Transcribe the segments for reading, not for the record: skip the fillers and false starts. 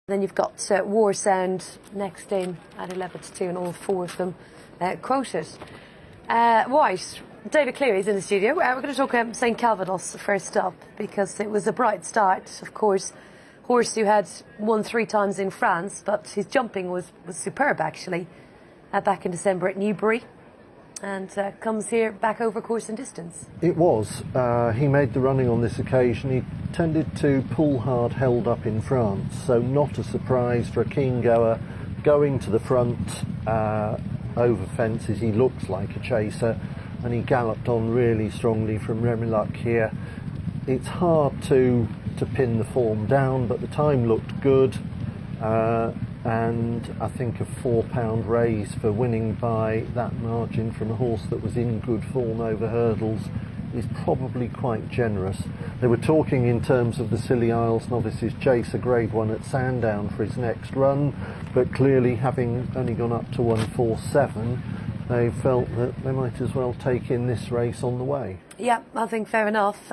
Then you've got War Sound next in at 11-2, and all four of them quoted. Right, David Cleary's in the studio. We're going to talk St Calvados first up, because it was a bright start. Of course, horse who had won 3 times in France, but his jumping was superb, actually, back in December at Newbury. And comes here back over course and distance. It was. He made the running on this occasion. He tended to pull hard, held up in France, so not a surprise for a keen goer going to the front over fences. He looks like a chaser, and he galloped on really strongly from Remiluk here. It's hard to pin the form down, but the time looked good. And I think a £4 raise for winning by that margin from a horse that was in good form over hurdles is probably quite generous. They were talking in terms of the Scilly Isles Novices chase, a Grade 1 at Sandown for his next run, but clearly, having only gone up to 147, they felt that they might as well take in this race on the way. Yeah, I think fair enough.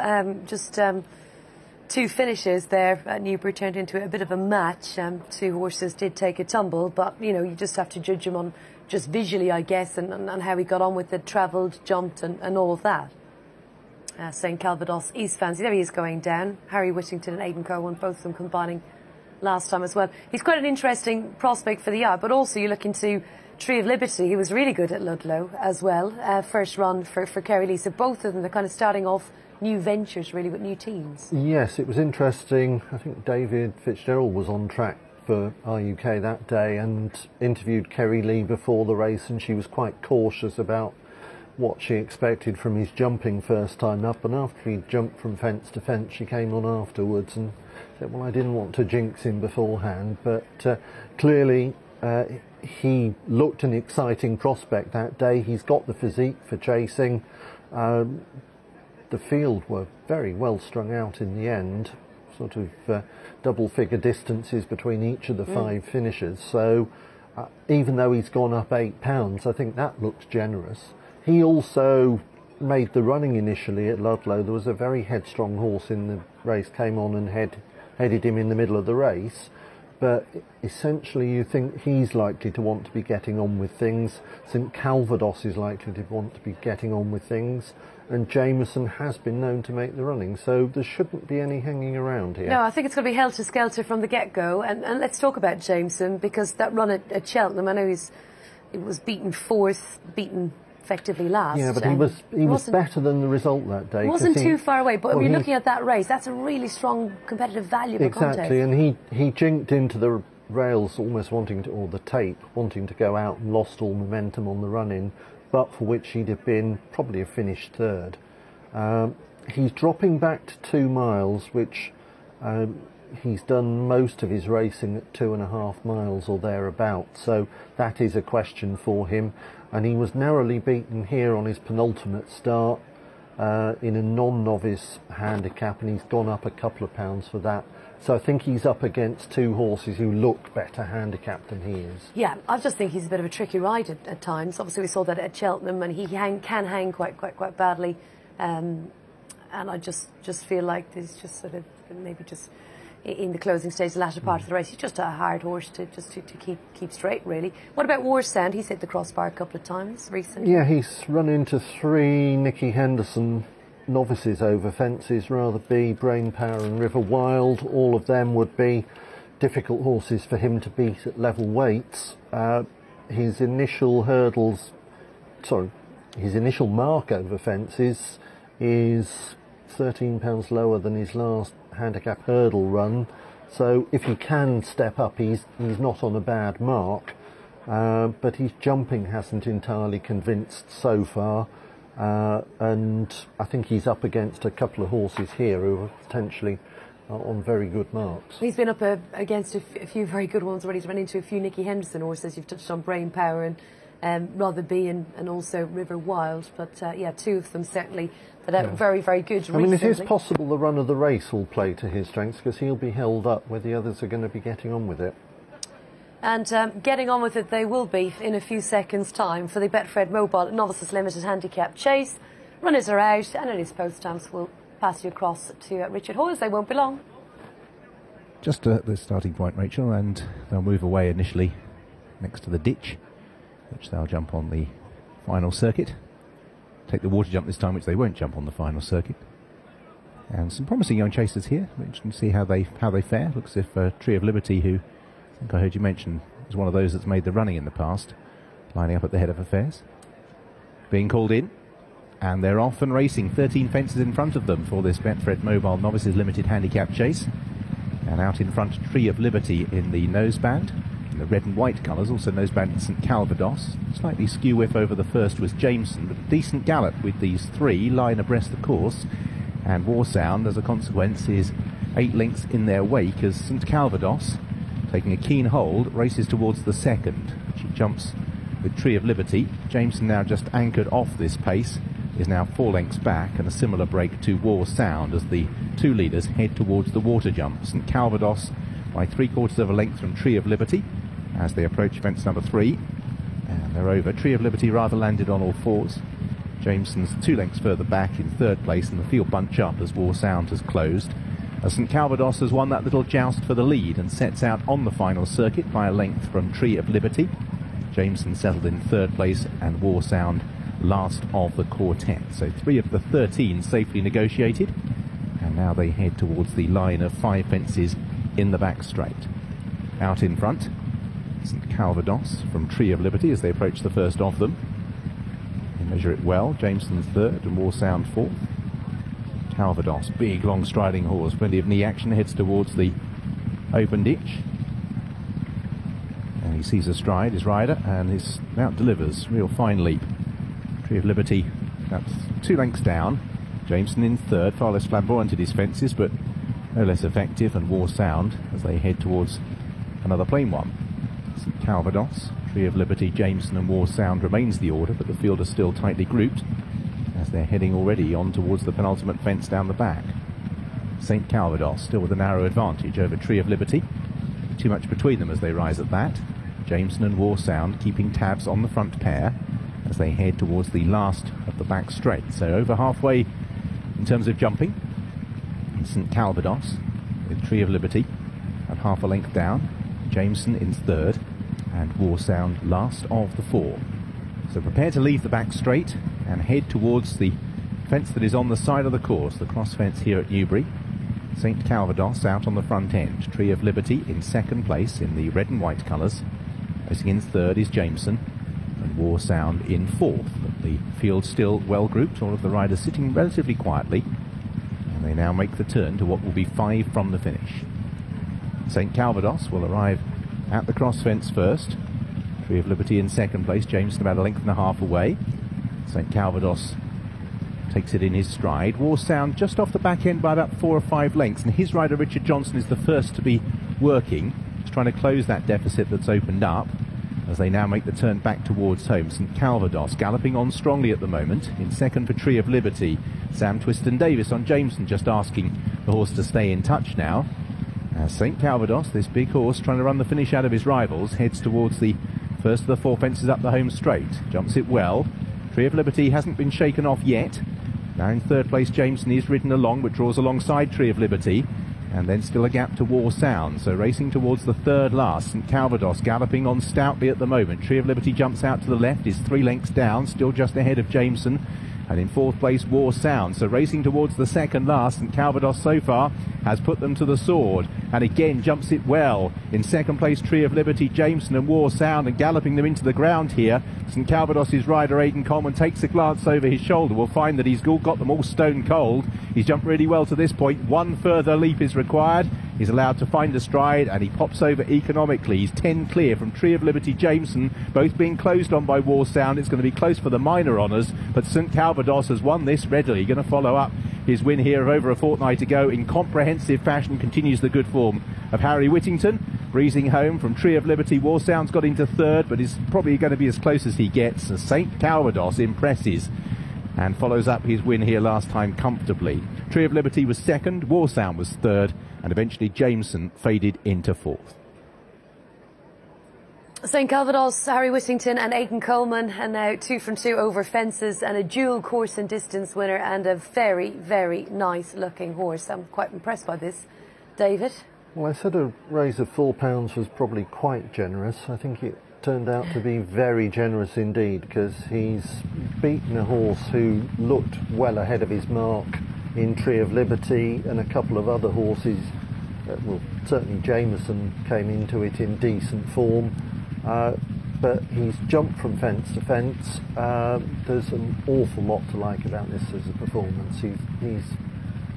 Two finishes there at Newbury turned into a bit of a match. 2 horses did take a tumble, but, you know, you just have to judge him on just visually, I guess, and how he got on with it, travelled, jumped, and all of that. St Calvados is fancy. There he is going down. Harry Whittington and Aidan Cowan, both of them combining last time as well. He's quite an interesting prospect for the yard, but also you look into Tree of Liberty. He was really good at Ludlow as well. First run for Kerry Lee. So both of them, they're kind of starting off new ventures, really, with new teams. Yes, it was interesting. I think David Fitzgerald was on track for RUK that day and interviewed Kerry Lee before the race, and she was quite cautious about what she expected from his jumping first time up, and after he jumped from fence to fence, she came on afterwards and said, well, I didn't want to jinx him beforehand, but clearly he looked an exciting prospect that day. He's got the physique for chasing. The field were very well strung out in the end, sort of double-figure distances between each of the 5 finishers. So even though he's gone up £8, I think that looks generous. He also made the running initially at Ludlow. There was a very headstrong horse in the race, came on and headed him in the middle of the race. But essentially you think he's likely to want to be getting on with things. St Calvados is likely to want to be getting on with things. And Jameson has been known to make the running, so there shouldn't be any hanging around here. No, I think it's going to be helter-skelter from the get-go. And let's talk about Jameson, because that run at Cheltenham, I know he was beaten 4th, beaten effectively last. Yeah, but he was better than the result that day. He wasn't too far away, but when you're looking at that race, that's a really strong competitive value for contest. Exactly, and he jinked into the rails almost wanting to, or the tape, wanting to go out and lost all momentum on the run-in, but for which he'd have been probably a finished 3rd. He's dropping back to 2 miles, which he's done most of his racing at 2.5 miles or thereabouts, so that is a question for him. And he was narrowly beaten here on his penultimate start in a non-novice handicap, and he's gone up a couple of pounds for that. So I think he's up against 2 horses who look better handicapped than he is. Yeah, I just think he's a bit of a tricky ride at times. Obviously, we saw that at Cheltenham, and he can hang quite badly. And I just feel like there's just sort of maybe just in the closing stage, the latter part of the race, he's just a hard horse to keep straight, really. What about War Sound? He's hit the crossbar a couple of times recently. Yeah, he's run into 3 Nicky Henderson novices over fences, Rather Be, Brain Power and River Wild. All of them would be difficult horses for him to beat at level weights. His initial mark over fences is £13 lower than his last handicap hurdle run, so if he can step up, he's not on a bad mark, but his jumping hasn't entirely convinced so far, and I think he's up against a couple of horses here who are potentially on very good marks. He's been up against a few very good ones already. He's run into a few Nicky Henderson horses. You've touched on Brain Power and Rather Be and also River Wild, but yeah, 2 of them certainly that are very, very good recently. I mean, it is possible the run of the race will play to his strengths, because he'll be held up where the others are going to be getting on with it. And getting on with it they will be in a few seconds' time for the Betfred Mobile Novices Limited Handicap Chase. Runners are out, and it is post times. We'll pass you across to Richard Hoyles. They won't be long. just at the starting point, Rachel, and they'll move away initially next to the ditch, which they'll jump on the final circuit. Take the water jump this time, which they won't jump on the final circuit. And some promising young chasers here. Interesting to see how they fare. Looks as if Tree of Liberty, who I think I heard you mention is one of those that's made the running in the past, lining up at the head of affairs. Being called in, and they're off and racing. 13 fences in front of them for this Betfred Mobile Novices Limited Handicap Chase. And out in front, Tree of Liberty in the noseband, in the red and white colours, also noseband in St Calvados. Slightly skew whiff over the first was Jameson, but a decent gallop with these three, line abreast the course. And War Sound, as a consequence, is 8 lengths in their wake as St Calvados, taking a keen hold, races towards the second. She jumps with Tree of Liberty. Jameson, now just anchored off this pace, is now 4 lengths back, and a similar break to War Sound as the two leaders head towards the water jump. St Calvados by 3/4 of a length from Tree of Liberty as they approach fence number 3. And they're over. Tree of Liberty rather landed on all fours. Jameson's 2 lengths further back in 3rd place, and the field bunch up as War Sound has closed. As St Calvados has won that little joust for the lead and sets out on the final circuit by a length from Tree of Liberty. Jameson settled in 3rd place and War Sound last of the quartet. So 3 of the 13 safely negotiated, and now they head towards the line of 5 fences in the back straight. Out in front, St Calvados from Tree of Liberty as they approach the first of them. They measure it well. Jameson 3rd and War Sound 4th. Calvados, big long striding horse, plenty of knee action, heads towards the open ditch. And he sees astride his rider, and his mount delivers. Real fine leap. Tree of Liberty, that's 2 lengths down. Jameson in 3rd, far less flamboyant at his fences, but no less effective, and War Sound as they head towards another plain one. St Calvados, Tree of Liberty, Jameson and War Sound remains the order, but the field is still tightly grouped as they're heading already on towards the penultimate fence down the back. St Calvados still with a narrow advantage over Tree of Liberty. Too much between them as they rise at that. Jameson and War Sound keeping tabs on the front pair as they head towards the last of the back straight. So over halfway in terms of jumping. St Calvados with Tree of Liberty at half a length down. Jameson in 3rd and War Sound last of the 4. So prepare to leave the back straight and head towards the fence that is on the side of the course, the cross fence here at Newbury. St Calvados out on the front end. Tree of Liberty in 2nd place in the red and white colours. Racing in 3rd is Jameson and War Sound in 4th. But the field still well grouped, all of the riders sitting relatively quietly. And they now make the turn to what will be 5 from the finish. St Calvados will arrive at the cross fence first. Tree of Liberty in 2nd place, Jameson about a length and a half away. St Calvados takes it in his stride. War Sound just off the back end by about 4 or 5 lengths, and his rider Richard Johnson is the first to be working. He's trying to close that deficit that's opened up as they now make the turn back towards home. St Calvados galloping on strongly at the moment. In 2nd for Tree of Liberty, Sam Twiston-Davis on Jameson, just asking the horse to stay in touch now. As St Calvados, this big horse trying to run the finish out of his rivals, heads towards the first of the 4 fences up the home straight. Jumps it well. Tree of Liberty hasn't been shaken off yet. Now in 3rd place, Jameson is ridden along, but draws alongside Tree of Liberty. And then still a gap to War Sound. So racing towards the 3rd last. St Calvados galloping on stoutly at the moment. Tree of Liberty jumps out to the left, is 3 lengths down, still just ahead of Jameson. And in 4th place, War Sound. So racing towards the 2nd last, St Calvados so far has put them to the sword. And again jumps it well. In 2nd place, Tree of Liberty, Jameson and War Sound, and galloping them into the ground here. St Calvados' rider Aidan Coleman takes a glance over his shoulder. We'll find that he's got them all stone cold. He's jumped really well to this point. 1 further leap is required. He's allowed to find a stride, and he pops over economically. He's 10 clear from Tree of Liberty, Jameson, both being closed on by War Sound. It's going to be close for the minor honours, but St Calvados has won this readily. Going to follow up his win here of over a fortnight ago in comprehensive fashion. Continues the good form of Harry Whittington. Breezing home from Tree of Liberty. War Sound's got into 3rd, but is probably going to be as close as he gets. And St Calvados impresses and follows up his win here last time comfortably. Tree of Liberty was 2nd, War Sound was 3rd, and eventually Jameson faded into 4th. St Calvados, Harry Whittington and Aidan Coleman, and now 2 from 2 over fences and a dual course and distance winner, and a very, very nice looking horse. I'm quite impressed by this. David? Well, I said a raise of £4 was probably quite generous. I think it turned out to be very generous indeed, because he's beaten a horse who looked well ahead of his mark in Tree of Liberty, and a couple of other horses. Well, certainly Jameson came into it in decent form, but he's jumped from fence to fence. There's an awful lot to like about this as a performance. He's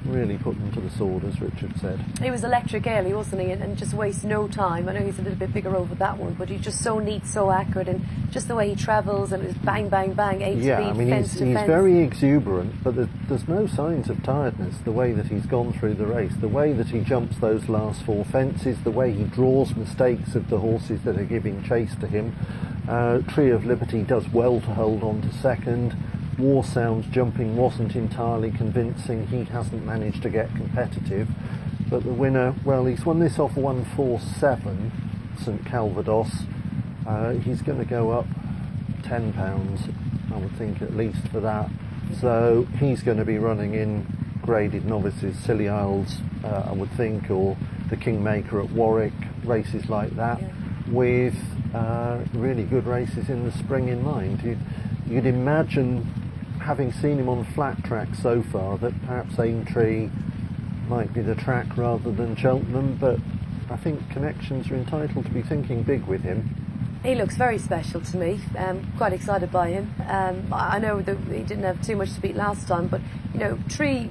really put them to the sword, as Richard said. He was electric early, wasn't he? And just wastes no time. I know he's a little bit bigger over that one, but he's just so neat, so accurate, and just the way he travels, and it was bang, bang, bang, 8 yeah, speed, I mean, fence to he's fence. very exuberant, but there's no signs of tiredness. The way that he's gone through the race, the way that he jumps those last 4 fences, the way he draws mistakes of the horses that are giving chase to him. Tree of Liberty does well to hold on to second. War Sound's jumping wasn't entirely convincing. He hasn't managed to get competitive. But the winner, well, he's won this off 147, St Calvados. He's going to go up £10, I would think, at least for that. So he's going to be running in graded novices, Scilly Isles, I would think, or the Kingmaker at Warwick, races like that, with really good races in the spring in mind. You'd imagine, having seen him on flat track so far, that perhaps Aintree might be the track rather than Cheltenham, but I think connections are entitled to be thinking big with him. He looks very special to me. Quite excited by him. I know that he didn't have too much to beat last time, but you know, Tree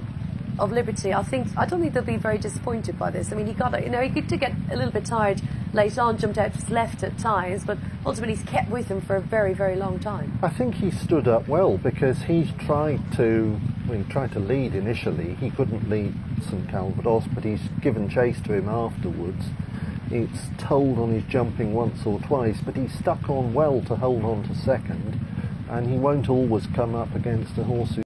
of Liberty, I don't think they'll be very disappointed by this. I mean, he did get a little bit tired late on, jumped out to his left at times, but ultimately he's kept with him for a very, very long time. I think he stood up well, because he's tried to lead initially. He couldn't lead St Calvados, but he's given chase to him afterwards. It's told on his jumping once or twice, but he's stuck on well to hold on to second, and he won't always come up against a horse who